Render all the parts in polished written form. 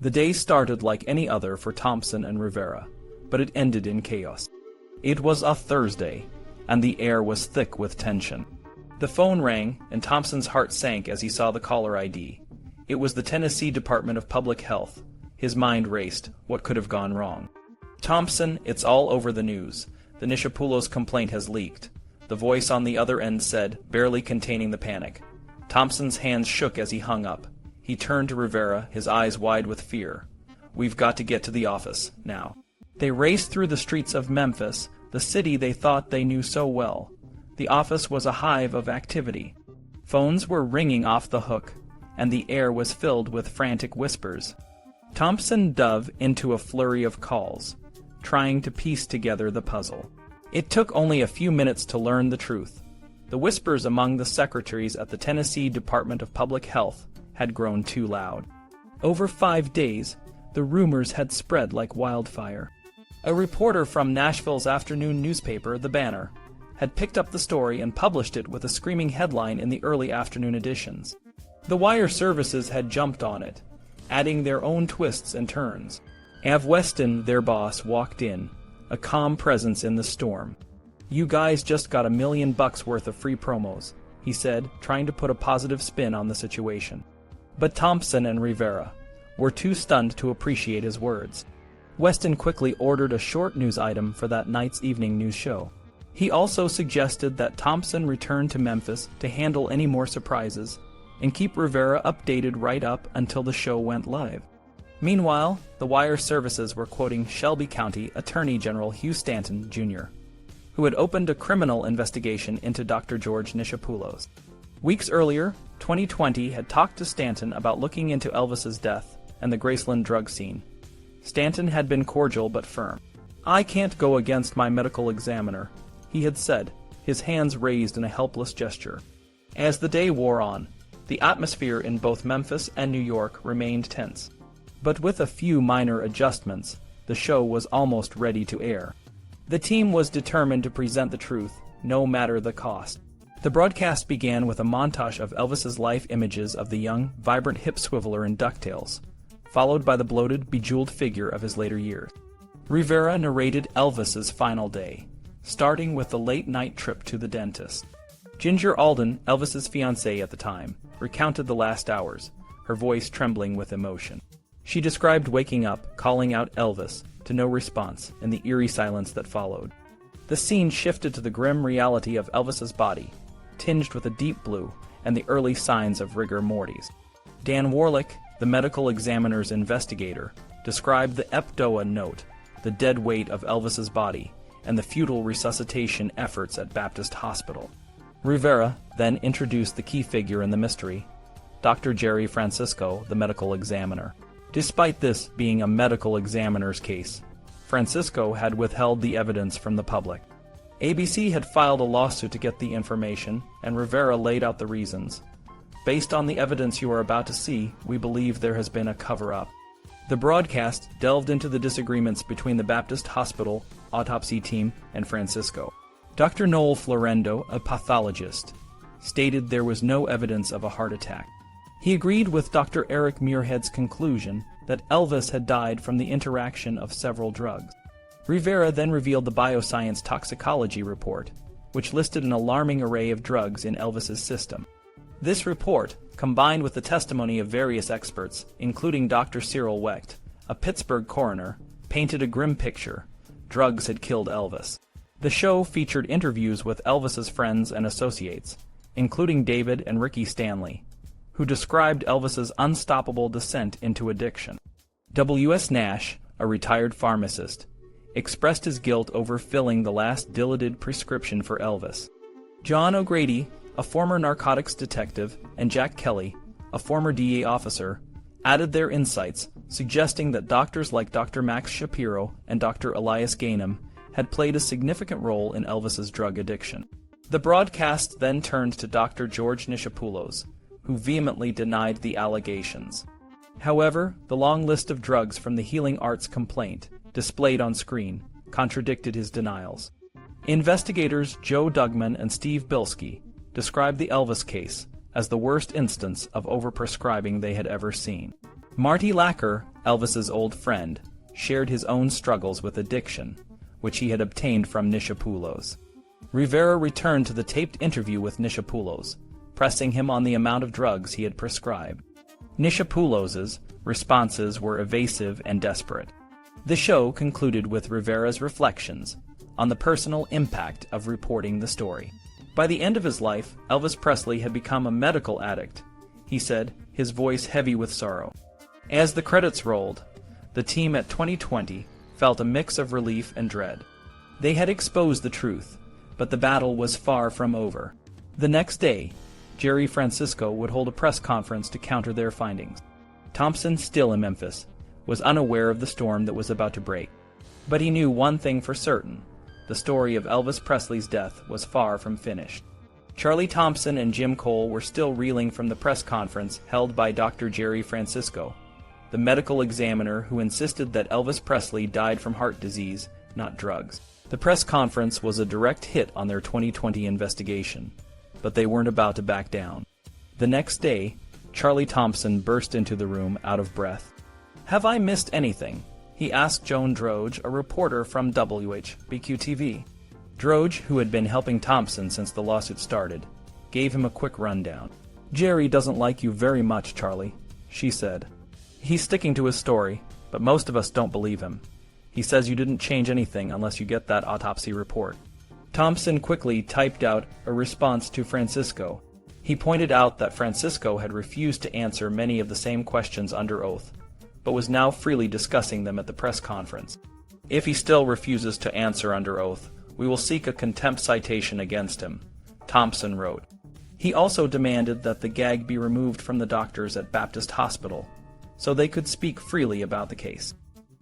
The day started like any other for Thompson and Rivera, but it ended in chaos. It was a Thursday, and the air was thick with tension. The phone rang, and Thompson's heart sank as he saw the caller ID. It was the Tennessee Department of Public Health. His mind raced. What could have gone wrong? "Thompson, it's all over the news. The Nichopoulos complaint has leaked," the voice on the other end said, barely containing the panic. Thompson's hands shook as he hung up. He turned to Rivera, his eyes wide with fear. "We've got to get to the office, now." They raced through the streets of Memphis, the city they thought they knew so well. The office was a hive of activity. Phones were ringing off the hook, and the air was filled with frantic whispers. Thompson dove into a flurry of calls, trying to piece together the puzzle. It took only a few minutes to learn the truth. The whispers among the secretaries at the Tennessee Department of Public Health had grown too loud. Over 5 days, the rumors had spread like wildfire. A reporter from Nashville's afternoon newspaper, The Banner, had picked up the story and published it with a screaming headline in the early afternoon editions. The wire services had jumped on it, adding their own twists and turns. Av Weston, their boss, walked in, a calm presence in the storm. "You guys just got $1 million worth of free promos," he said, trying to put a positive spin on the situation. But Thompson and Rivera were too stunned to appreciate his words. Weston quickly ordered a short news item for that night's evening news show. He also suggested that Thompson return to Memphis to handle any more surprises and keep Rivera updated right up until the show went live. Meanwhile, the wire services were quoting Shelby County Attorney General Hugh Stanton, Jr., who had opened a criminal investigation into Dr. George Nichopoulos. Weeks earlier, 2020 had talked to Stanton about looking into Elvis's death and the Graceland drug scene. Stanton had been cordial but firm. "I can't go against my medical examiner," he had said, his hands raised in a helpless gesture. As the day wore on, the atmosphere in both Memphis and New York remained tense. But with a few minor adjustments, the show was almost ready to air. The team was determined to present the truth, no matter the cost. The broadcast began with a montage of Elvis's life images of the young, vibrant hip swiveler in DuckTales, followed by the bloated, bejeweled figure of his later years. Rivera narrated Elvis's final day, starting with the late-night trip to the dentist. Ginger Alden, Elvis's fiancée at the time, recounted the last hours, her voice trembling with emotion. She described waking up, calling out Elvis, to no response, and the eerie silence that followed. The scene shifted to the grim reality of Elvis's body, tinged with a deep blue, and the early signs of rigor mortis. Dan Warlick, the medical examiner's investigator, described the epdoa note, the dead weight of Elvis's body, and the futile resuscitation efforts at Baptist Hospital. Rivera then introduced the key figure in the mystery, Dr. Jerry Francisco, the medical examiner. Despite this being a medical examiner's case, Francisco had withheld the evidence from the public. ABC had filed a lawsuit to get the information, and Rivera laid out the reasons. "Based on the evidence you are about to see, we believe there has been a cover-up." The broadcast delved into the disagreements between the Baptist Hospital autopsy team and Francisco. Dr. Noel Florendo, a pathologist, stated there was no evidence of a heart attack. He agreed with Dr. Eric Muirhead's conclusion that Elvis had died from the interaction of several drugs. Rivera then revealed the bioscience toxicology report, which listed an alarming array of drugs in Elvis's system. This report, combined with the testimony of various experts, including Dr. Cyril Wecht, a Pittsburgh coroner, painted a grim picture. Drugs had killed Elvis. The show featured interviews with Elvis's friends and associates, including David and Ricky Stanley, who described Elvis's unstoppable descent into addiction. W.S. Nash, a retired pharmacist, expressed his guilt over filling the last dilated prescription for Elvis. John O'Grady, a former narcotics detective, and Jack Kelly, a former DA officer, added their insights, suggesting that doctors like Dr. Max Shapiro and Dr. Elias Gainem had played a significant role in Elvis's drug addiction. The broadcast then turned to Dr. George Nichopoulos, who vehemently denied the allegations. However, the long list of drugs from the healing arts complaint, displayed on screen, contradicted his denials. Investigators Joe Dugman and Steve Bilski described the Elvis case as the worst instance of overprescribing they had ever seen. Marty Lacker, Elvis's old friend, shared his own struggles with addiction, which he had obtained from Nichopoulos. Rivera returned to the taped interview with Nichopoulos, pressing him on the amount of drugs he had prescribed. Nichopoulos's responses were evasive and desperate. The show concluded with Rivera's reflections on the personal impact of reporting the story. By the end of his life, Elvis Presley had become a medical addict, he said, his voice heavy with sorrow. As the credits rolled, the team at 2020 felt a mix of relief and dread. They had exposed the truth, but the battle was far from over. The next day, Jerry Francisco would hold a press conference to counter their findings. Thompson, still in Memphis, was unaware of the storm that was about to break. But he knew one thing for certain: the story of Elvis Presley's death was far from finished. Charlie Thompson and Jim Cole were still reeling from the press conference held by Dr. Jerry Francisco, the medical examiner who insisted that Elvis Presley died from heart disease, not drugs. The press conference was a direct hit on their 2020 investigation, but they weren't about to back down. The next day, Charlie Thompson burst into the room out of breath. "Have I missed anything?" he asked Joan Droge, a reporter from WHBQ-TV. Droge, who had been helping Thompson since the lawsuit started, gave him a quick rundown. "Jerry doesn't like you very much, Charlie," she said. "He's sticking to his story, but most of us don't believe him. He says you didn't change anything unless you get that autopsy report." Thompson quickly typed out a response to Francisco. He pointed out that Francisco had refused to answer many of the same questions under oath, but was now freely discussing them at the press conference. "If he still refuses to answer under oath, we will seek a contempt citation against him," Thompson wrote. He also demanded that the gag be removed from the doctors at Baptist Hospital, so they could speak freely about the case.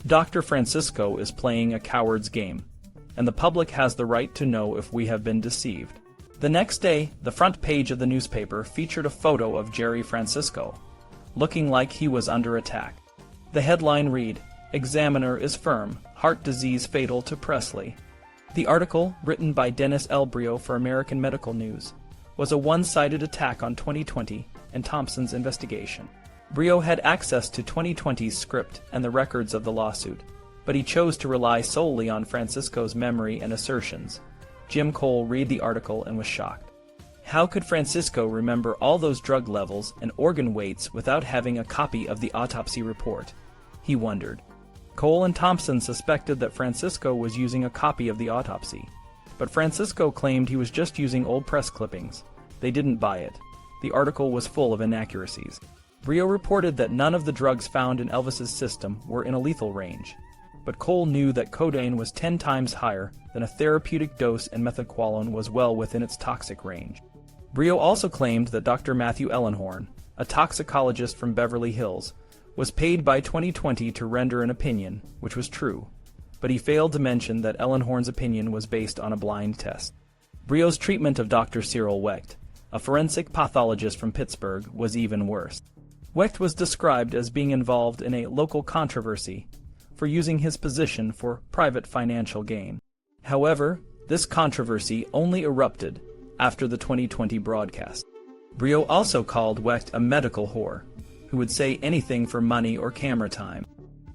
Dr. Francisco is playing a coward's game, and the public has the right to know if we have been deceived. The next day, the front page of the newspaper featured a photo of Jerry Francisco, looking like he was under attack. The headline read, "Examiner is firm, heart disease fatal to Presley." The article, written by Dennis L. Brio for American Medical News, was a one-sided attack on 2020 and Thompson's investigation. Brio had access to 2020's script and the records of the lawsuit, but he chose to rely solely on Francisco's memory and assertions. Jim Cole read the article and was shocked. How could Francisco remember all those drug levels and organ weights without having a copy of the autopsy report? He wondered. Cole and Thompson suspected that Francisco was using a copy of the autopsy, but Francisco claimed he was just using old press clippings. They didn't buy it. The article was full of inaccuracies. Brio reported that none of the drugs found in Elvis's system were in a lethal range, but Cole knew that codeine was 10 times higher than a therapeutic dose and methaqualone was well within its toxic range. Brio also claimed that Dr. Matthew Ellenhorn, a toxicologist from Beverly Hills, was paid by 2020 to render an opinion, which was true, but he failed to mention that Ellenhorn's opinion was based on a blind test. Brio's treatment of Dr. Cyril Wecht, a forensic pathologist from Pittsburgh, was even worse. Wecht was described as being involved in a local controversy for using his position for private financial gain. However, this controversy only erupted after the 2020 broadcast. Brio also called Wecht a medical whore, who would say anything for money or camera time.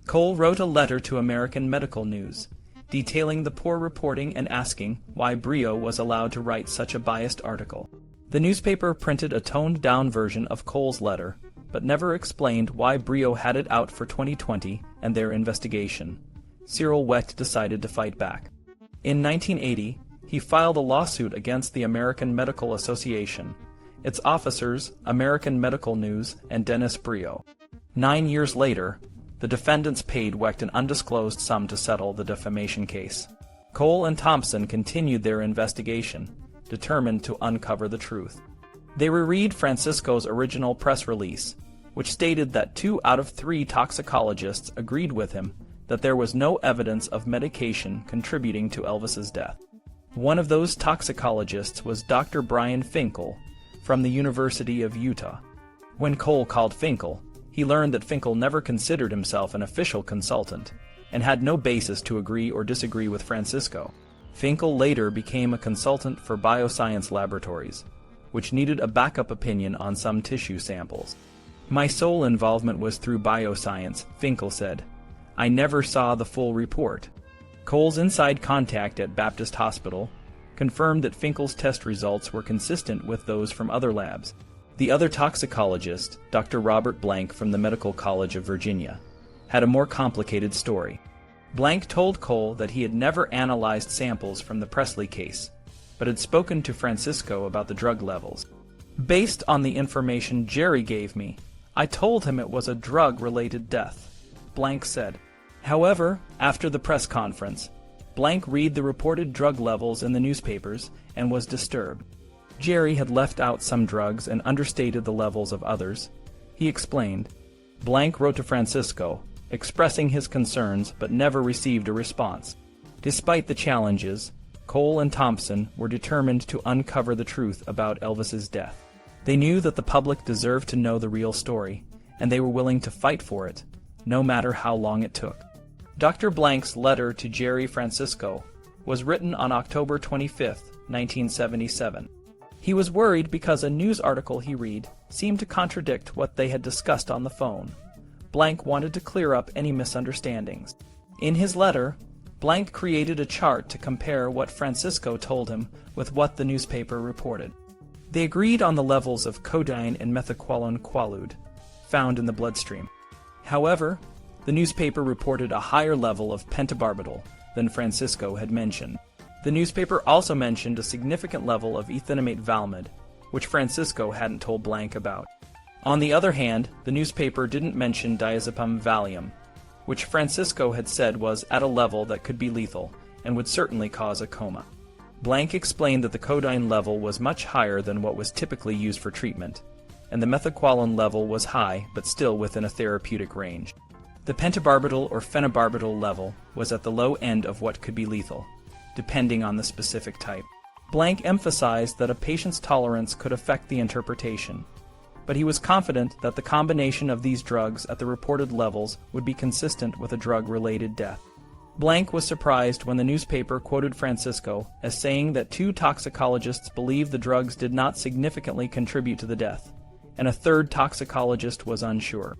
Cole wrote a letter to American Medical News, detailing the poor reporting and asking why Brio was allowed to write such a biased article. The newspaper printed a toned-down version of Cole's letter, but never explained why Brio had it out for 2020 and their investigation. Cyril Wecht decided to fight back. In 1980, he filed a lawsuit against the American Medical Association, its officers, American Medical News, and Dennis Brio. 9 years later, the defendants paid Wecht an undisclosed sum to settle the defamation case. Cole and Thompson continued their investigation, determined to uncover the truth. They reread Francisco's original press release, which stated that 2 out of 3 toxicologists agreed with him that there was no evidence of medication contributing to Elvis's death. One of those toxicologists was Dr. Brian Finkel from the University of Utah. When Cole called Finkel, he learned that Finkel never considered himself an official consultant and had no basis to agree or disagree with Francisco. Finkel later became a consultant for bioscience laboratories, which needed a backup opinion on some tissue samples. "My sole involvement was through bioscience," Finkel said. "I never saw the full report." Cole's inside contact at Baptist Hospital confirmed that Finkel's test results were consistent with those from other labs. The other toxicologist, Dr. Robert Blank from the Medical College of Virginia, had a more complicated story. Blank told Cole that he had never analyzed samples from the Presley case, but had spoken to Francisco about the drug levels. "Based on the information Jerry gave me, I told him it was a drug-related death," Blank said. However, after the press conference, Blank read the reported drug levels in the newspapers and was disturbed. Jerry had left out some drugs and understated the levels of others. He explained. Blank wrote to Francisco, expressing his concerns but never received a response. Despite the challenges, Cole and Thompson were determined to uncover the truth about Elvis's death. They knew that the public deserved to know the real story, and they were willing to fight for it, no matter how long it took. Dr. Blank's letter to Jerry Francisco was written on October 25, 1977. He was worried because a news article he read seemed to contradict what they had discussed on the phone. Blank wanted to clear up any misunderstandings. In his letter, Blank created a chart to compare what Francisco told him with what the newspaper reported. They agreed on the levels of codeine and methaqualone quaalude found in the bloodstream. However, the newspaper reported a higher level of pentobarbital than Francisco had mentioned. The newspaper also mentioned a significant level of ethanamate valmid, which Francisco hadn't told Blank about. On the other hand, the newspaper didn't mention diazepam Valium, which Francisco had said was at a level that could be lethal and would certainly cause a coma. Blank explained that the codeine level was much higher than what was typically used for treatment, and the methaqualone level was high but still within a therapeutic range. The pentobarbital or phenobarbital level was at the low end of what could be lethal, depending on the specific type. Blank emphasized that a patient's tolerance could affect the interpretation, but he was confident that the combination of these drugs at the reported levels would be consistent with a drug-related death. Blank was surprised when the newspaper quoted Francisco as saying that 2 toxicologists believed the drugs did not significantly contribute to the death, and a 3rd toxicologist was unsure.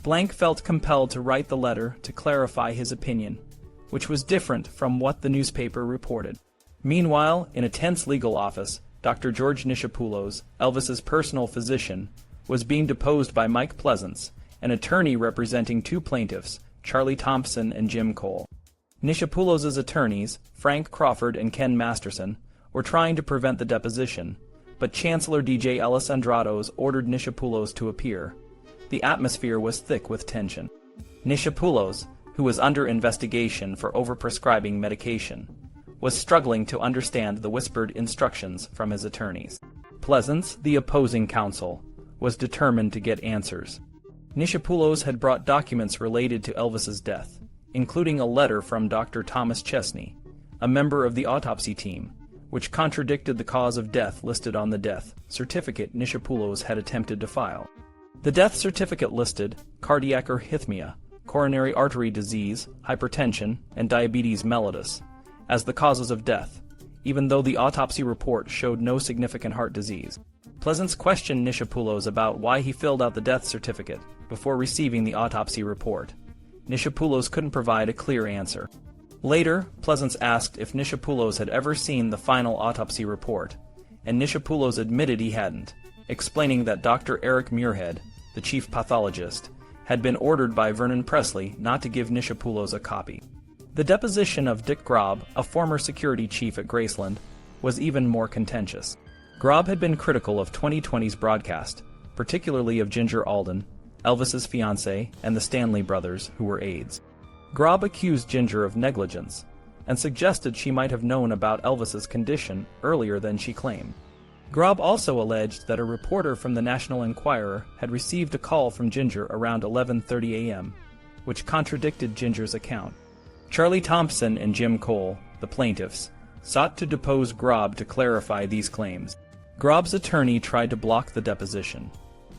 Blank felt compelled to write the letter to clarify his opinion, which was different from what the newspaper reported. Meanwhile, in a tense legal office, Dr. George Nichopoulos, Elvis's personal physician, was being deposed by Mike Pleasance, an attorney representing 2 plaintiffs, Charlie Thompson and Jim Cole. Nichopoulos' attorneys, Frank Crawford and Ken Masterson, were trying to prevent the deposition, but Chancellor D.J. Alessandratos ordered Nichopoulos to appear. The atmosphere was thick with tension. Nichopoulos, who was under investigation for overprescribing medication, was struggling to understand the whispered instructions from his attorneys. Pleasance, the opposing counsel, was determined to get answers. Nichopoulos had brought documents related to Elvis's death, including a letter from Dr. Thomas Chesney, a member of the autopsy team, which contradicted the cause of death listed on the death certificate Nichopoulos had attempted to file. The death certificate listed cardiac arrhythmia, coronary artery disease, hypertension, and diabetes mellitus as the causes of death, even though the autopsy report showed no significant heart disease. Pleasance questioned Nichopoulos about why he filled out the death certificate before receiving the autopsy report. Nichopoulos couldn't provide a clear answer. Later, Pleasance asked if Nichopoulos had ever seen the final autopsy report, and Nichopoulos admitted he hadn't, explaining that Dr. Eric Muirhead, the chief pathologist, had been ordered by Vernon Presley not to give Nichopoulos a copy. The deposition of Dick Grob, a former security chief at Graceland, was even more contentious. Grob had been critical of 2020's broadcast, particularly of Ginger Alden, Elvis's fiancée, and the Stanley brothers, who were aides. Grob accused Ginger of negligence, and suggested she might have known about Elvis's condition earlier than she claimed. Grob also alleged that a reporter from the National Enquirer had received a call from Ginger around 11:30 a.m., which contradicted Ginger's account. Charlie Thompson and Jim Cole, the plaintiffs, sought to depose Grob to clarify these claims. Grob's attorney tried to block the deposition,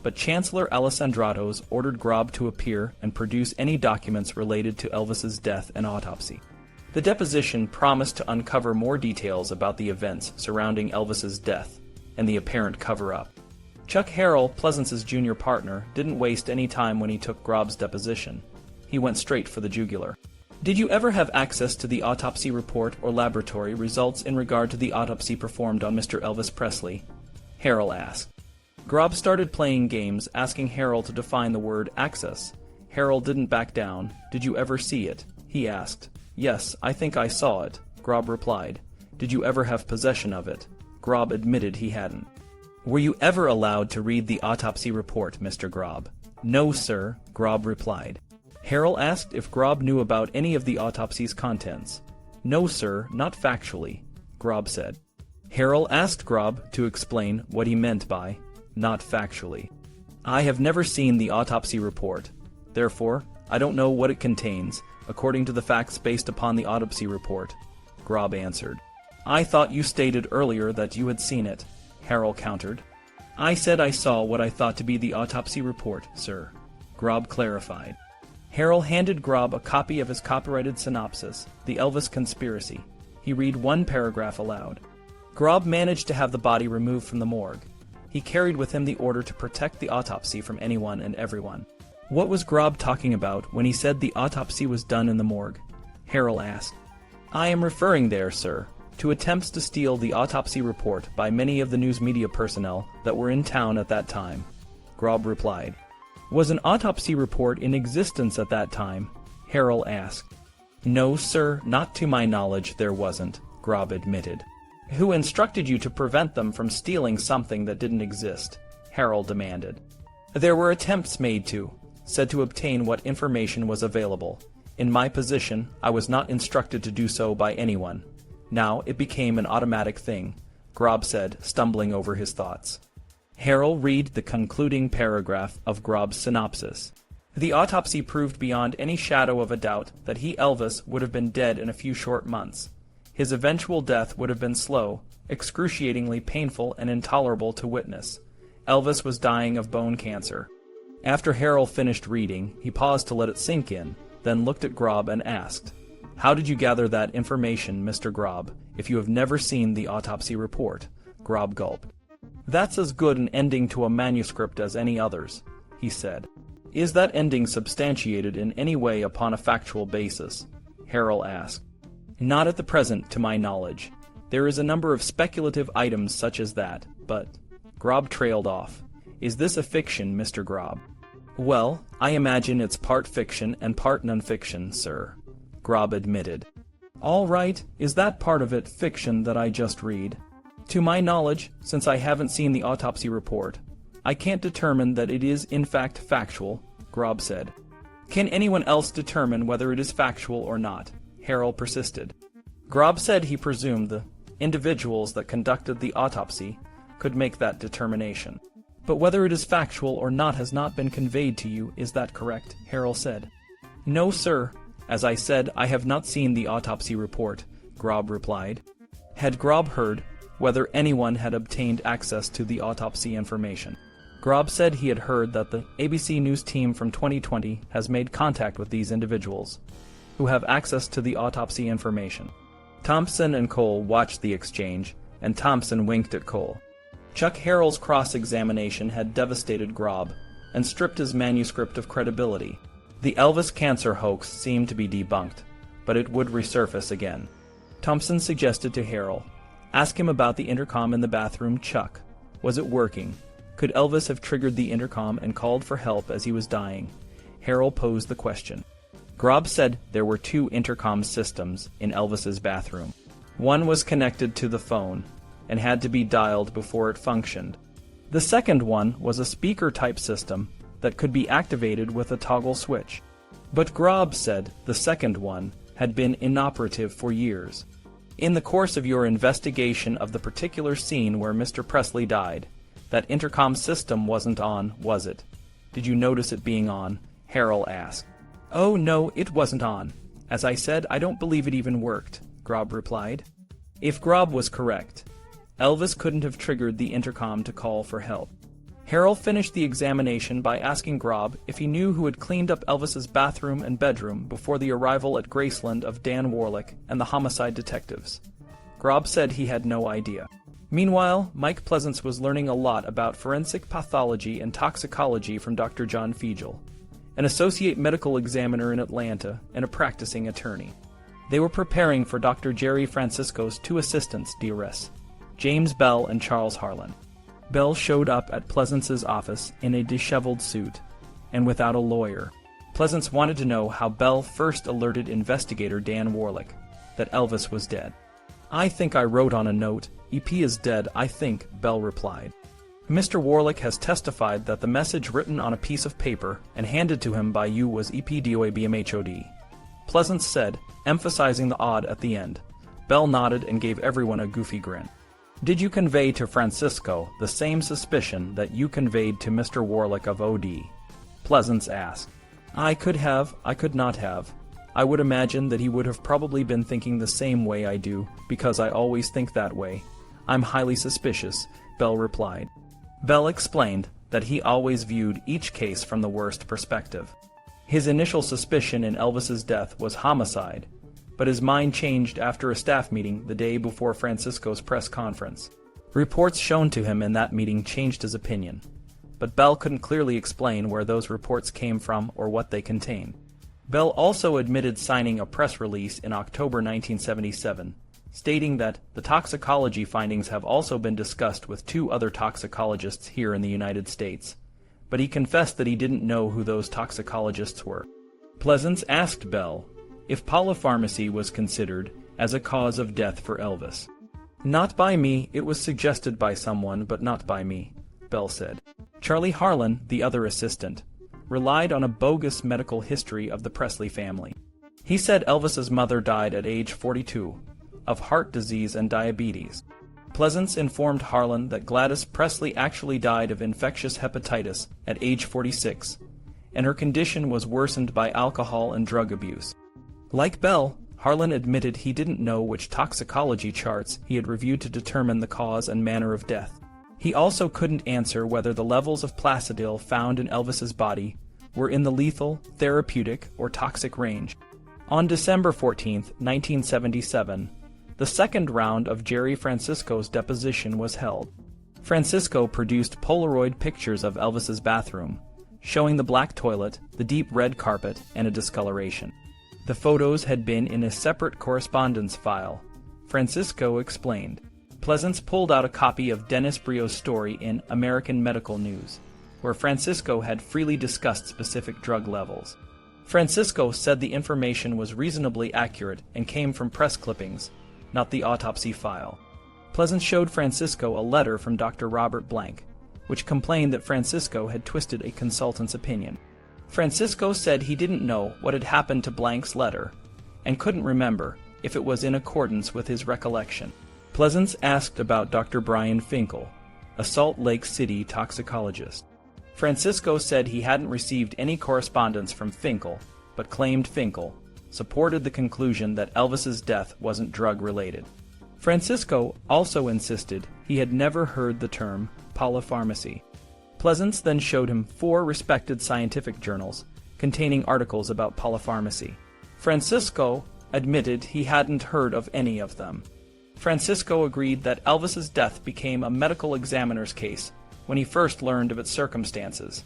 but Chancellor Alessandratos ordered Grob to appear and produce any documents related to Elvis's death and autopsy. The deposition promised to uncover more details about the events surrounding Elvis's death and the apparent cover-up. Chuck Harrell, Pleasance's junior partner, didn't waste any time when he took Grob's deposition. He went straight for the jugular. Did you ever have access to the autopsy report or laboratory results in regard to the autopsy performed on Mr. Elvis Presley? Harrell asked. Grob started playing games, asking Harrell to define the word access. Harrell didn't back down. Did you ever see it? He asked. Yes, I think I saw it, Grob replied. Did you ever have possession of it? Grob admitted he hadn't. Were you ever allowed to read the autopsy report, Mr. Grob? No, sir, Grob replied. Harrell asked if Grob knew about any of the autopsy's contents. No, sir, not factually, Grob said. Harrell asked Grob to explain what he meant by not factually. I have never seen the autopsy report. Therefore, I don't know what it contains, according to the facts based upon the autopsy report, Grob answered. I thought you stated earlier that you had seen it, Harrell countered. I said I saw what I thought to be the autopsy report, sir, Grob clarified. Harrell handed Grob a copy of his copyrighted synopsis, The Elvis Conspiracy. He read one paragraph aloud. Grob managed to have the body removed from the morgue. He carried with him the order to protect the autopsy from anyone and everyone. What was Grob talking about when he said the autopsy was done in the morgue? Harrell asked. I am referring there, sir, to attempts to steal the autopsy report by many of the news media personnel that were in town at that time, Grob replied. Was an autopsy report in existence at that time? Harrell asked. No, sir, not to my knowledge there wasn't, Grob admitted. Who instructed you to prevent them from stealing something that didn't exist? Harrell demanded. There were attempts made said to obtain what information was available. In my position, I was not instructed to do so by anyone. Now it became an automatic thing, Grob said, stumbling over his thoughts. Harrell read the concluding paragraph of Grob's synopsis. The autopsy proved beyond any shadow of a doubt that he, Elvis, would have been dead in a few short months. His eventual death would have been slow, excruciatingly painful and intolerable to witness. Elvis was dying of bone cancer. After Harrell finished reading, he paused to let it sink in, then looked at Grob and asked, How did you gather that information, Mr. Grob, if you have never seen the autopsy report? Grob gulped. That's as good an ending to a manuscript as any others, he said. Is that ending substantiated in any way upon a factual basis? Harrell asked. Not at the present, to my knowledge. There is a number of speculative items such as that, but... Grob trailed off. Is this a fiction, Mr. Grob? Well, I imagine it's part fiction and part non-fiction, sir, Grob admitted. All right, is that part of it fiction that I just read? To my knowledge, since I haven't seen the autopsy report, I can't determine that it is in fact factual, Grob said. Can anyone else determine whether it is factual or not? Harrell persisted. Grob said he presumed the individuals that conducted the autopsy could make that determination. But whether it is factual or not has not been conveyed to you, is that correct? Harrell said. No, sir. As I said, I have not seen the autopsy report, Grob replied. Had Grob heard whether anyone had obtained access to the autopsy information? Grob said he had heard that the ABC News team from 2020 has made contact with these individuals, who have access to the autopsy information. Thompson and Cole watched the exchange, and Thompson winked at Cole. Chuck Harrell's cross-examination had devastated Grob, and stripped his manuscript of credibility. The Elvis cancer hoax seemed to be debunked, but it would resurface again. Thompson suggested to Harrell, ask him about the intercom in the bathroom, Chuck. Was it working? Could Elvis have triggered the intercom and called for help as he was dying? Harrell posed the question. Grob said there were 2 intercom systems in Elvis's bathroom. One was connected to the phone and had to be dialed before it functioned. The second one was a speaker-type system that could be activated with a toggle switch. But Grob said the second one had been inoperative for years. In the course of your investigation of the particular scene where Mr. Presley died, that intercom system wasn't on, was it? Did you notice it being on? Harrell asked. Oh, no, it wasn't on. As I said, I don't believe it even worked, Grob replied. If Grob was correct, Elvis couldn't have triggered the intercom to call for help. Harrell finished the examination by asking Grob if he knew who had cleaned up Elvis's bathroom and bedroom before the arrival at Graceland of Dan Warlick and the homicide detectives. Grob said he had no idea. Meanwhile, Mike Pleasance was learning a lot about forensic pathology and toxicology from Dr. John Fiegel, an associate medical examiner in Atlanta and a practicing attorney. They were preparing for Dr. Jerry Francisco's two assistants' DRS, James Bell and Charles Harlan. Bell showed up at Pleasance's office in a disheveled suit and without a lawyer. Pleasance wanted to know how Bell first alerted investigator Dan Warlick that Elvis was dead. "I think I wrote on a note, 'EP is dead, I think,'" Bell replied. "Mr. Warlick has testified that the message written on a piece of paper and handed to him by you was EPDOABMHOD," Pleasance said, emphasizing the odd at the end. Bell nodded and gave everyone a goofy grin. "Did you convey to Francisco the same suspicion that you conveyed to Mr. Warlick of OD?" Pleasance asked. "I could have, I could not have. I would imagine that he would have probably been thinking the same way I do, because I always think that way. I'm highly suspicious," Bell replied. Bell explained that he always viewed each case from the worst perspective. His initial suspicion in Elvis's death was homicide, but his mind changed after a staff meeting the day before Francisco's press conference. Reports shown to him in that meeting changed his opinion, but Bell couldn't clearly explain where those reports came from or what they contained. Bell also admitted signing a press release in October 1977, stating that the toxicology findings have also been discussed with two other toxicologists here in the United States, but he confessed that he didn't know who those toxicologists were. Pleasance asked Bell if polypharmacy was considered as a cause of death for Elvis. "Not by me, it was suggested by someone, but not by me," Bell said. Charlie Harlan, the other assistant, relied on a bogus medical history of the Presley family. He said Elvis's mother died at age 42, of heart disease and diabetes. Pleasance informed Harlan that Gladys Presley actually died of infectious hepatitis at age 46, and her condition was worsened by alcohol and drug abuse. Like Bell, Harlan admitted he didn't know which toxicology charts he had reviewed to determine the cause and manner of death. He also couldn't answer whether the levels of Placidil found in Elvis's body were in the lethal, therapeutic, or toxic range. On December 14, 1977, the second round of Jerry Francisco's deposition was held. Francisco produced Polaroid pictures of Elvis's bathroom, showing the black toilet, the deep red carpet, and a discoloration. The photos had been in a separate correspondence file, Francisco explained. Pleasance pulled out a copy of Dennis Brio's story in American Medical News, where Francisco had freely discussed specific drug levels. Francisco said the information was reasonably accurate and came from press clippings, not the autopsy file. Pleasance showed Francisco a letter from Dr. Robert Blank, which complained that Francisco had twisted a consultant's opinion. Francisco said he didn't know what had happened to Blank's letter, and couldn't remember if it was in accordance with his recollection. Pleasance asked about Dr. Brian Finkel, a Salt Lake City toxicologist. Francisco said he hadn't received any correspondence from Finkel, but claimed Finkel supported the conclusion that Elvis's death wasn't drug-related. Francisco also insisted he had never heard the term polypharmacy. Pleasance then showed him 4 respected scientific journals containing articles about polypharmacy. Francisco admitted he hadn't heard of any of them. Francisco agreed that Elvis's death became a medical examiner's case when he first learned of its circumstances.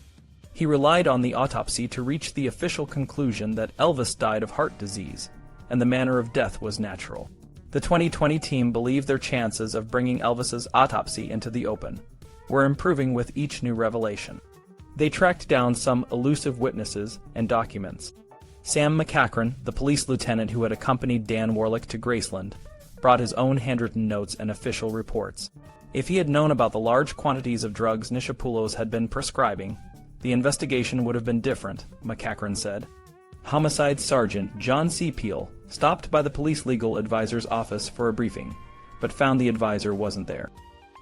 He relied on the autopsy to reach the official conclusion that Elvis died of heart disease, and the manner of death was natural. The 2020 team believed their chances of bringing Elvis's autopsy into the open were improving with each new revelation. They tracked down some elusive witnesses and documents. Sam McCachran, the police lieutenant who had accompanied Dan Warlick to Graceland, brought his own handwritten notes and official reports. If he had known about the large quantities of drugs Nichopoulos had been prescribing, the investigation would have been different, McCachran said. Homicide Sergeant John C. Peel stopped by the police legal advisor's office for a briefing, but found the advisor wasn't there.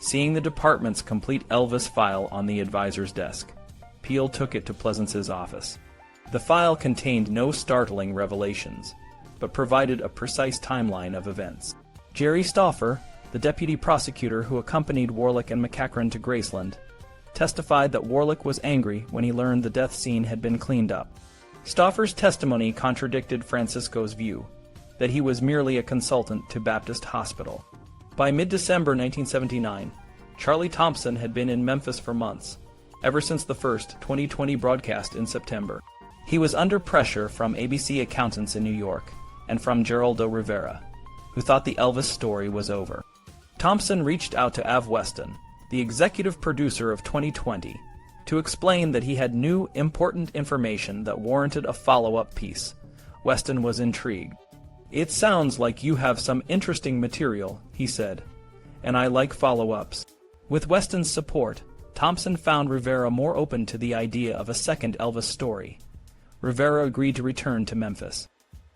Seeing the department's complete Elvis file on the advisor's desk, Peel took it to Pleasance's office. The file contained no startling revelations, but provided a precise timeline of events. Jerry Stauffer, the deputy prosecutor who accompanied Warlick and McCachran to Graceland, testified that Warlick was angry when he learned the death scene had been cleaned up. Stauffer's testimony contradicted Francisco's view that he was merely a consultant to Baptist Hospital. By mid-December 1979, Charlie Thompson had been in Memphis for months, ever since the first 2020 broadcast in September. He was under pressure from ABC accountants in New York and from Geraldo Rivera, who thought the Elvis story was over. Thompson reached out to Av Weston, the executive producer of 2020, to explain that he had new, important information that warranted a follow-up piece. Weston was intrigued. "It sounds like you have some interesting material," he said, "and I like follow-ups." With Weston's support, Thompson found Rivera more open to the idea of a second Elvis story. Rivera agreed to return to Memphis.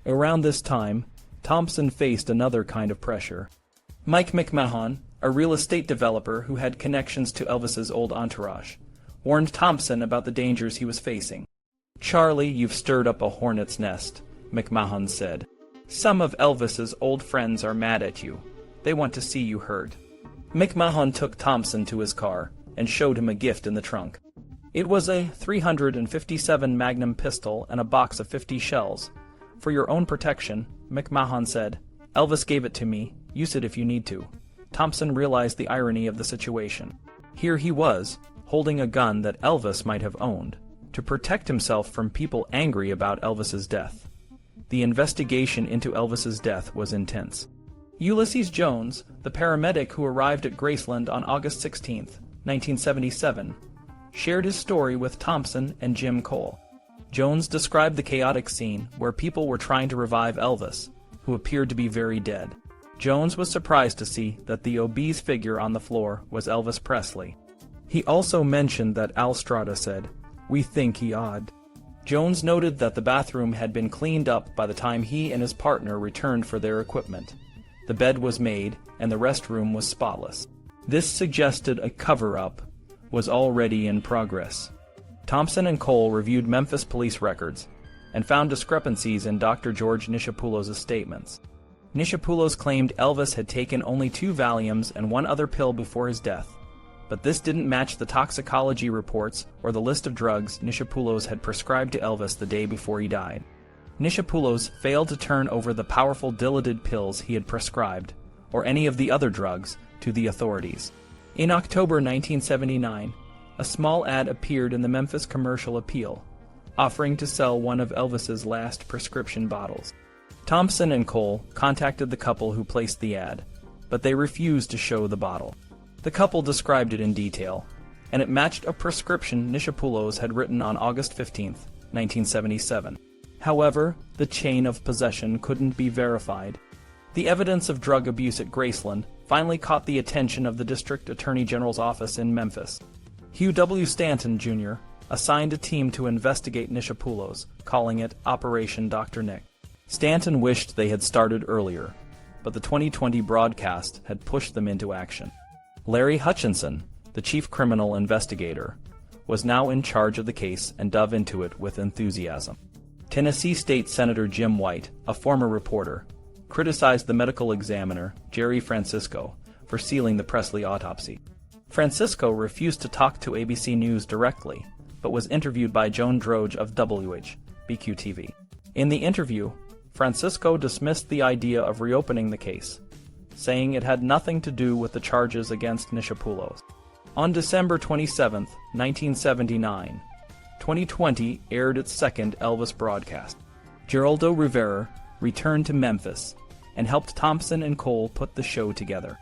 Around this time, Thompson faced another kind of pressure. Mike McMahon, a real estate developer who had connections to Elvis's old entourage, warned Thompson about the dangers he was facing. "Charlie, you've stirred up a hornet's nest," McMahon said. "Some of Elvis's old friends are mad at you. They want to see you hurt." McMahon took Thompson to his car and showed him a gift in the trunk. It was a .357 Magnum pistol and a box of 50 shells. "For your own protection," McMahon said. "Elvis gave it to me. Use it if you need to." Thompson realized the irony of the situation. Here he was, holding a gun that Elvis might have owned, to protect himself from people angry about Elvis's death. The investigation into Elvis's death was intense. Ulysses Jones, the paramedic who arrived at Graceland on August 16, 1977, shared his story with Thompson and Jim Cole. Jones described the chaotic scene where people were trying to revive Elvis, who appeared to be very dead. Jones was surprised to see that the obese figure on the floor was Elvis Presley. He also mentioned that Al Strada said, "We think he odd." Jones noted that the bathroom had been cleaned up by the time he and his partner returned for their equipment. The bed was made, and the restroom was spotless. This suggested a cover-up was already in progress. Thompson and Cole reviewed Memphis police records and found discrepancies in Dr. George Nichopoulos' statements. Nichopoulos claimed Elvis had taken only 2 Valiums and 1 other pill before his death, but this didn't match the toxicology reports or the list of drugs Nichopoulos had prescribed to Elvis the day before he died. Nichopoulos failed to turn over the powerful dilated pills he had prescribed, or any of the other drugs, to the authorities. In October 1979, a small ad appeared in the Memphis Commercial Appeal, offering to sell one of Elvis's last prescription bottles. Thompson and Cole contacted the couple who placed the ad, but they refused to show the bottle. The couple described it in detail, and it matched a prescription Nichopoulos had written on August 15, 1977. However, the chain of possession couldn't be verified. The evidence of drug abuse at Graceland finally caught the attention of the District Attorney General's office in Memphis. Hugh W. Stanton, Jr. assigned a team to investigate Nichopoulos, calling it Operation Dr. Nick. Stanton wished they had started earlier, but the 2020 broadcast had pushed them into action. Larry Hutchinson, the chief criminal investigator, was now in charge of the case and dove into it with enthusiasm. Tennessee State Senator Jim White, a former reporter, criticized the medical examiner, Jerry Francisco, for sealing the Presley autopsy. Francisco refused to talk to ABC News directly, but was interviewed by Joan Droge of BQ-TV. In the interview, Francisco dismissed the idea of reopening the case, saying it had nothing to do with the charges against Nichopoulos. On December 27, 1979, 2020 aired its second Elvis broadcast. Geraldo Rivera returned to Memphis and helped Thompson and Cole put the show together.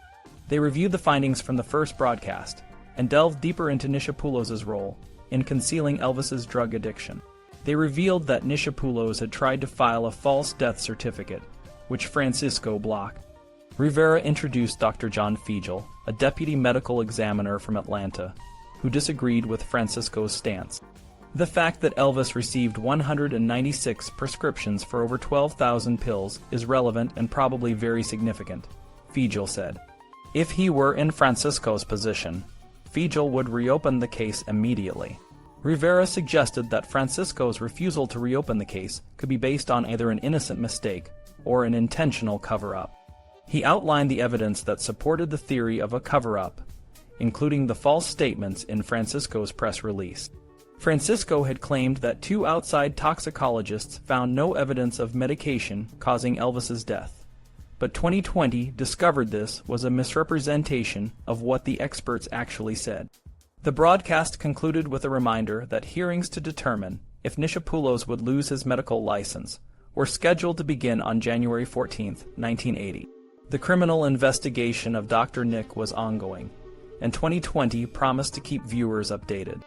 They reviewed the findings from the first broadcast and delved deeper into Nichopoulos' role in concealing Elvis's drug addiction. They revealed that Nichopoulos had tried to file a false death certificate, which Francisco blocked. Rivera introduced Dr. John Fiegel, a deputy medical examiner from Atlanta, who disagreed with Francisco's stance. The fact that Elvis received 196 prescriptions for over 12,000 pills is relevant and probably very significant, Fiegel said. If he were in Francisco's position, Fiegel would reopen the case immediately. Rivera suggested that Francisco's refusal to reopen the case could be based on either an innocent mistake or an intentional cover-up. He outlined the evidence that supported the theory of a cover-up, including the false statements in Francisco's press release. Francisco had claimed that 2 outside toxicologists found no evidence of medication causing Elvis's death, But 2020 discovered this was a misrepresentation of what the experts actually said. The broadcast concluded with a reminder that hearings to determine if Nichopoulos would lose his medical license were scheduled to begin on January 14, 1980. The criminal investigation of Dr. Nick was ongoing, and 2020 promised to keep viewers updated.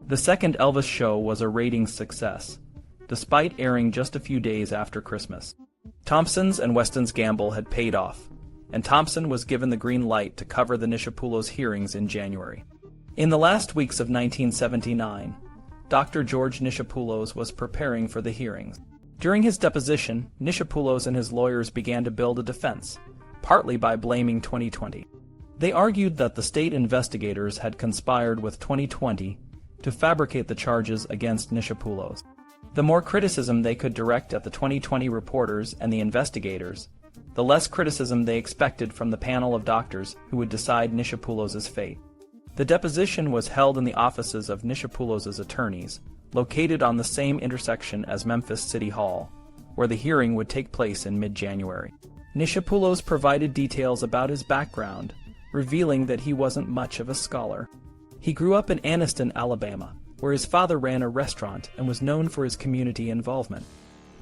The second Elvis show was a ratings success, despite airing just a few days after Christmas. Thompson's and Weston's gamble had paid off, and Thompson was given the green light to cover the Nichopoulos hearings in January. In the last weeks of 1979, Dr. George Nichopoulos was preparing for the hearings. During his deposition, Nichopoulos and his lawyers began to build a defense, partly by blaming 2020. They argued that the state investigators had conspired with 2020 to fabricate the charges against Nichopoulos. The more criticism they could direct at the 2020 reporters and the investigators, the less criticism they expected from the panel of doctors who would decide Nichopoulos' fate. The deposition was held in the offices of Nichopoulos' attorneys, located on the same intersection as Memphis City Hall, where the hearing would take place in mid-January. Nichopoulos provided details about his background, revealing that he wasn't much of a scholar. He grew up in Anniston, Alabama, where his father ran a restaurant and was known for his community involvement.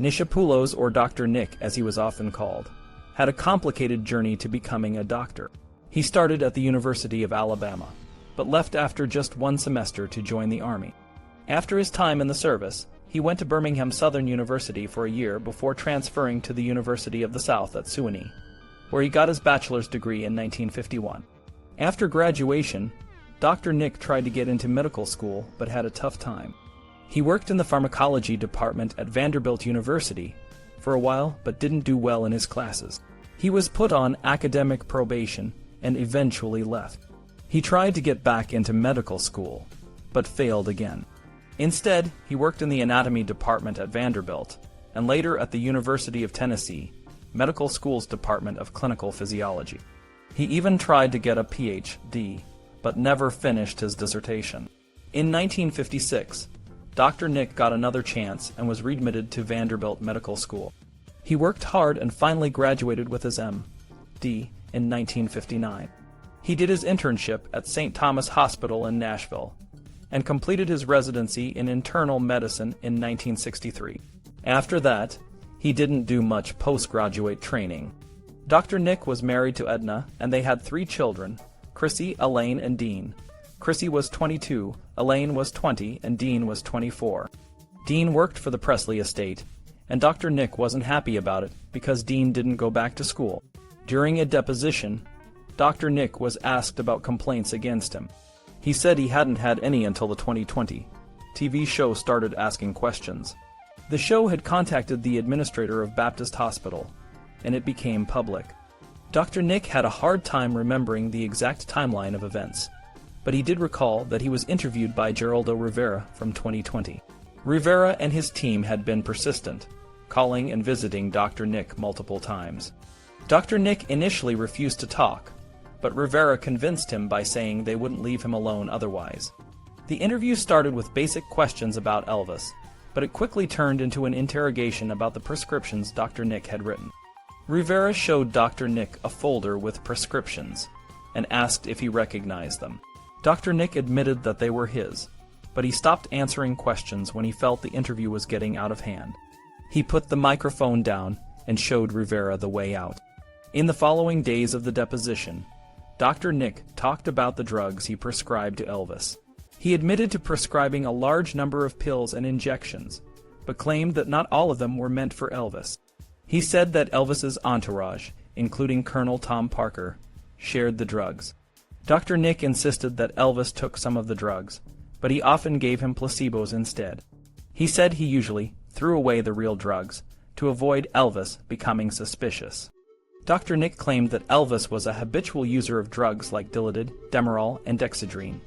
Nichopoulos, or Dr. Nick as he was often called, had a complicated journey to becoming a doctor. He started at the University of Alabama, but left after just one semester to join the Army. After his time in the service, he went to Birmingham Southern University for a year before transferring to the University of the South at Sewanee, where he got his bachelor's degree in 1951. After graduation, Dr. Nick tried to get into medical school but had a tough time. He worked in the pharmacology department at Vanderbilt University for a while but didn't do well in his classes. He was put on academic probation and eventually left. He tried to get back into medical school, but failed again. Instead, he worked in the anatomy department at Vanderbilt, and later at the University of Tennessee, Medical School's Department of Clinical Physiology. He even tried to get a Ph.D., but never finished his dissertation. In 1956, Dr. Nick got another chance and was readmitted to Vanderbilt Medical School. He worked hard and finally graduated with his M.D. in 1959. He did his internship at St. Thomas Hospital in Nashville and completed his residency in internal medicine in 1963. After that, he didn't do much postgraduate training. Dr. Nick was married to Edna, and they had 3 children, Chrissy, Elaine, and Dean. Chrissy was 22, Elaine was 20, and Dean was 24. Dean worked for the Presley estate, and Dr. Nick wasn't happy about it because Dean didn't go back to school. During a deposition, Dr. Nick was asked about complaints against him. He said he hadn't had any until the 2020 TV show started asking questions. The show had contacted the administrator of Baptist Hospital, and it became public. Dr. Nick had a hard time remembering the exact timeline of events, but he did recall that he was interviewed by Geraldo Rivera from 2020. Rivera and his team had been persistent, calling and visiting Dr. Nick multiple times. Dr. Nick initially refused to talk, but Rivera convinced him by saying they wouldn't leave him alone otherwise. The interview started with basic questions about Elvis, but it quickly turned into an interrogation about the prescriptions Dr. Nick had written. Rivera showed Dr. Nick a folder with prescriptions and asked if he recognized them. Dr. Nick admitted that they were his, but he stopped answering questions when he felt the interview was getting out of hand. He put the microphone down and showed Rivera the way out. In the following days of the deposition, Dr. Nick talked about the drugs he prescribed to Elvis. He admitted to prescribing a large number of pills and injections, but claimed that not all of them were meant for Elvis. He said that Elvis's entourage, including Colonel Tom Parker, shared the drugs. Dr. Nick insisted that Elvis took some of the drugs, but he often gave him placebos instead. He said he usually threw away the real drugs to avoid Elvis becoming suspicious. Dr. Nick claimed that Elvis was a habitual user of drugs like Dilaudid, Demerol, and Dexedrine,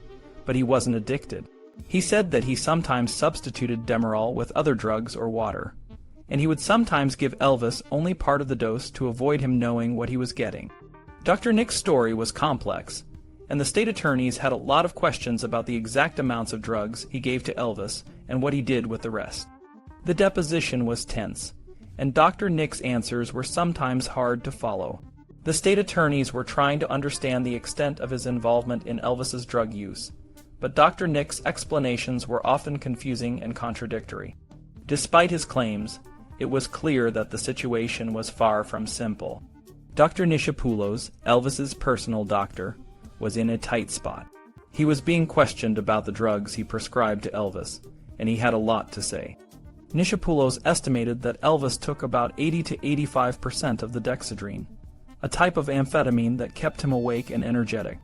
but he wasn't addicted. He said that he sometimes substituted Demerol with other drugs or water, and he would sometimes give Elvis only part of the dose to avoid him knowing what he was getting. Dr. Nick's story was complex, and the state attorneys had a lot of questions about the exact amounts of drugs he gave to Elvis and what he did with the rest. The deposition was tense, and Dr. Nick's answers were sometimes hard to follow. The state attorneys were trying to understand the extent of his involvement in Elvis's drug use, but Dr. Nick's explanations were often confusing and contradictory. Despite his claims, it was clear that the situation was far from simple. Dr. Nichopoulos, Elvis's personal doctor, was in a tight spot. He was being questioned about the drugs he prescribed to Elvis, and he had a lot to say. Nichopoulos estimated that Elvis took about 80 to 85% of the dexedrine, a type of amphetamine that kept him awake and energetic.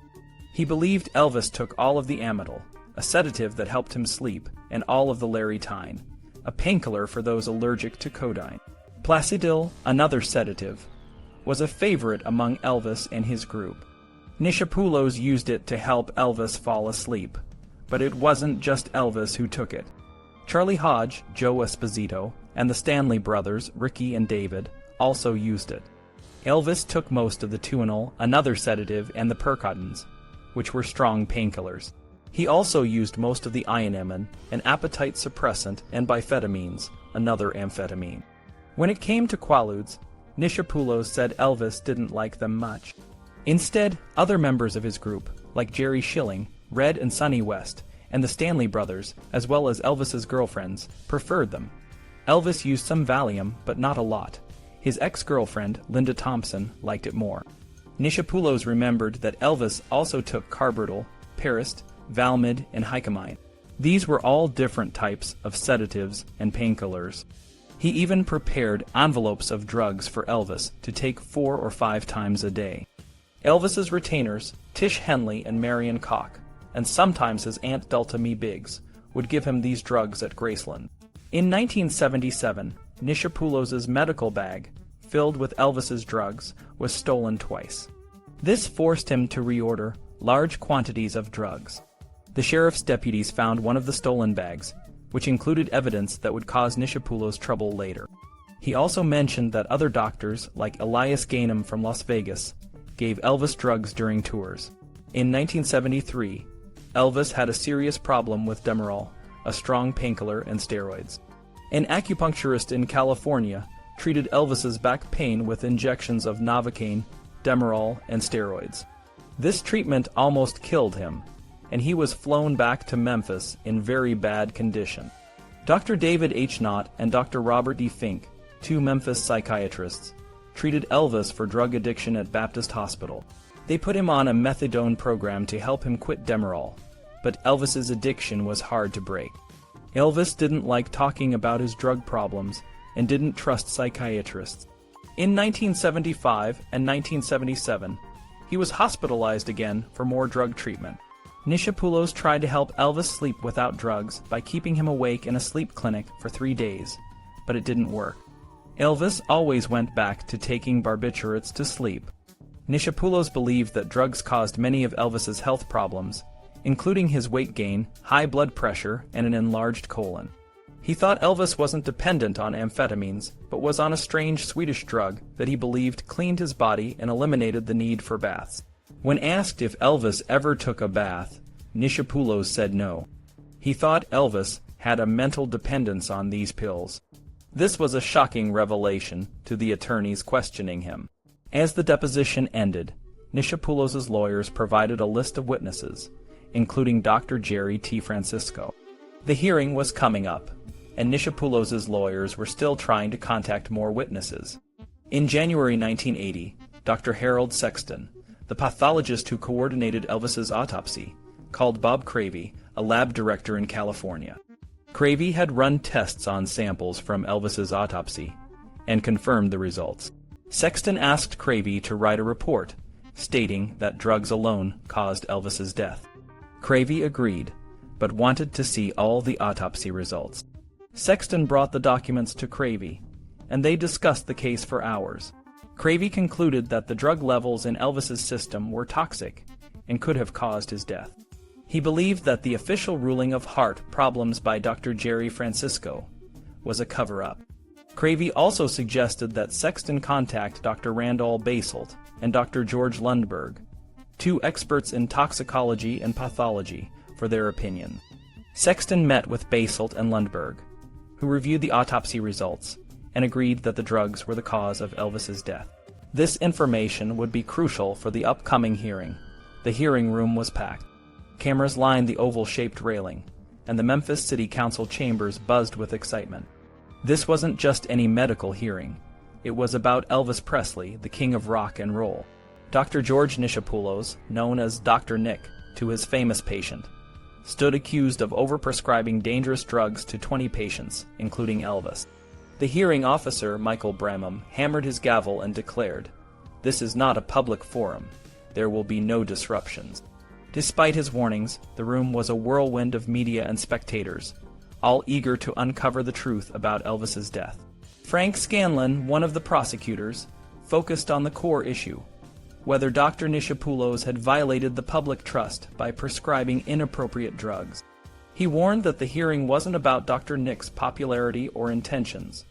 He believed Elvis took all of the amytal, a sedative that helped him sleep, and all of the laritine, a painkiller for those allergic to codeine. Placidil, another sedative, was a favorite among Elvis and his group. Nichopoulos used it to help Elvis fall asleep, but it wasn't just Elvis who took it. Charlie Hodge, Joe Esposito, and the Stanley brothers, Ricky and David, also used it. Elvis took most of the Tuinal, another sedative, and the Percotins, which were strong painkillers. He also used most of the Ionemin, an appetite suppressant, and biphetamines, another amphetamine. When it came to Quaaludes, Nichopoulos said Elvis didn't like them much. Instead, other members of his group, like Jerry Schilling, Red and Sonny West, and the Stanley brothers, as well as Elvis's girlfriends, preferred them. Elvis used some Valium, but not a lot. His ex-girlfriend, Linda Thompson, liked it more. Nichopoulos remembered that Elvis also took Carbital, Parist, Valmid, and Hycamine. These were all different types of sedatives and painkillers. He even prepared envelopes of drugs for Elvis to take 4 or 5 times a day. Elvis's retainers, Tish Henley and Marion Koch, and sometimes his Aunt Delta Me Biggs, would give him these drugs at Graceland. In 1977, Nichopoulos's medical bag, filled with Elvis's drugs, was stolen twice. This forced him to reorder large quantities of drugs. The sheriff's deputies found one of the stolen bags, which included evidence that would cause Nichopoulos trouble later. He also mentioned that other doctors, like Elias Gainem from Las Vegas, gave Elvis drugs during tours. In 1973, Elvis had a serious problem with Demerol, a strong painkiller, and steroids. An acupuncturist in California treated Elvis's back pain with injections of Novocaine, Demerol, and steroids. This treatment almost killed him, and he was flown back to Memphis in very bad condition. Dr. David H. Knott and Dr. Robert D. Fink, 2 Memphis psychiatrists, treated Elvis for drug addiction at Baptist Hospital. They put him on a methadone program to help him quit Demerol, but Elvis's addiction was hard to break. Elvis didn't like talking about his drug problems and didn't trust psychiatrists. In 1975 and 1977, he was hospitalized again for more drug treatment. Nichopoulos tried to help Elvis sleep without drugs by keeping him awake in a sleep clinic for 3 days, but it didn't work. Elvis always went back to taking barbiturates to sleep. Nichopoulos believed that drugs caused many of Elvis's health problems, including his weight gain, high blood pressure, and an enlarged colon. He thought Elvis wasn't dependent on amphetamines, but was on a strange Swedish drug that he believed cleaned his body and eliminated the need for baths. When asked if Elvis ever took a bath, Nichopoulos said no. He thought Elvis had a mental dependence on these pills. This was a shocking revelation to the attorneys questioning him. As the deposition ended, Nichopoulos's lawyers provided a list of witnesses, including Dr. Jerry T. Francisco. The hearing was coming up, and Nichopoulos's lawyers were still trying to contact more witnesses. In January 1980, Dr. Harold Sexton, the pathologist who coordinated Elvis's autopsy, called Bob Cravey, a lab director in California. Cravey had run tests on samples from Elvis's autopsy and confirmed the results. Sexton asked Cravey to write a report stating that drugs alone caused Elvis's death. Cravey agreed, but wanted to see all the autopsy results. Sexton brought the documents to Cravey, and they discussed the case for hours. Cravey concluded that the drug levels in Elvis's system were toxic and could have caused his death. He believed that the official ruling of heart problems by Dr. Jerry Francisco was a cover-up. Cravey also suggested that Sexton contact Dr. Randall Baselt and Dr. George Lundberg, 2 experts in toxicology and pathology, for their opinion. Sexton met with Baselt and Lundberg, who reviewed the autopsy results and agreed that the drugs were the cause of Elvis's death. This information would be crucial for the upcoming hearing. The hearing room was packed. Cameras lined the oval-shaped railing, and the Memphis City Council chambers buzzed with excitement. This wasn't just any medical hearing. It was about Elvis Presley, the king of rock and roll. Dr. George Nichopoulos, known as Dr. Nick to his famous patient, stood accused of overprescribing dangerous drugs to 20 patients, including Elvis. The hearing officer, Michael Bramham, hammered his gavel and declared, "This is not a public forum. There will be no disruptions." Despite his warnings, the room was a whirlwind of media and spectators, all eager to uncover the truth about Elvis's death. Frank Scanlon, one of the prosecutors, focused on the core issue: whether Dr. Nichopoulos had violated the public trust by prescribing inappropriate drugs. He warned that the hearing wasn't about Dr. Nick's popularity or intentions.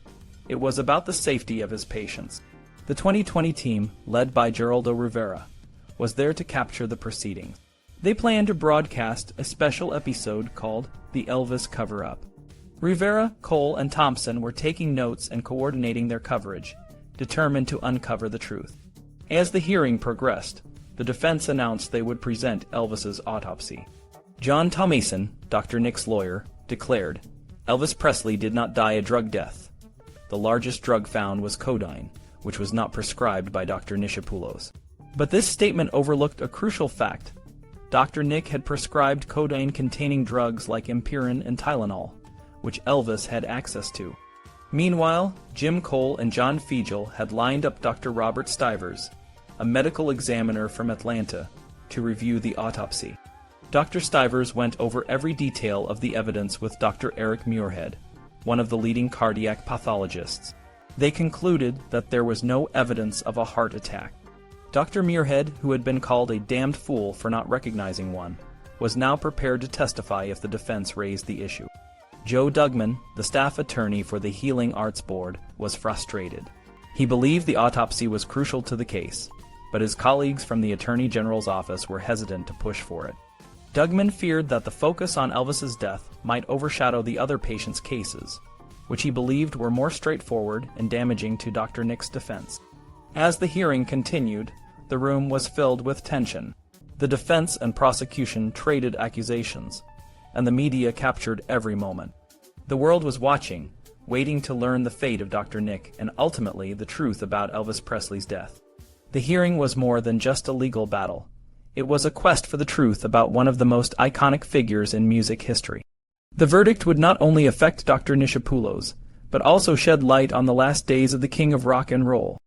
It was about the safety of his patients. The 2020 team, led by Geraldo Rivera, was there to capture the proceedings. They planned to broadcast a special episode called The Elvis Cover-Up. Rivera, Cole, and Thompson were taking notes and coordinating their coverage, determined to uncover the truth. As the hearing progressed, the defense announced they would present Elvis's autopsy. John Thompson, Dr. Nick's lawyer, declared, "Elvis Presley did not die a drug death. The largest drug found was codeine, which was not prescribed by Dr. Nichopoulos." But this statement overlooked a crucial fact. Dr. Nick had prescribed codeine-containing drugs like Impirin and Tylenol, which Elvis had access to. Meanwhile, Jim Cole and John Fiegel had lined up Dr. Robert Stivers, a medical examiner from Atlanta, to review the autopsy. Dr. Stivers went over every detail of the evidence with Dr. Eric Muirhead, one of the leading cardiac pathologists. They concluded that there was no evidence of a heart attack. Dr. Muirhead, who had been called a damned fool for not recognizing one, was now prepared to testify if the defense raised the issue. Joe Dugman, the staff attorney for the Healing Arts Board, was frustrated. He believed the autopsy was crucial to the case, but his colleagues from the Attorney General's office were hesitant to push for it. Dugman feared that the focus on Elvis's death might overshadow the other patients' cases, which he believed were more straightforward and damaging to Dr. Nick's defense. As the hearing continued, the room was filled with tension. The defense and prosecution traded accusations, and the media captured every moment. The world was watching, waiting to learn the fate of Dr. Nick and ultimately the truth about Elvis Presley's death. The hearing was more than just a legal battle. It was a quest for the truth about one of the most iconic figures in music history. The verdict would not only affect Dr. Nichopoulos, but also shed light on the last days of the king of rock and roll.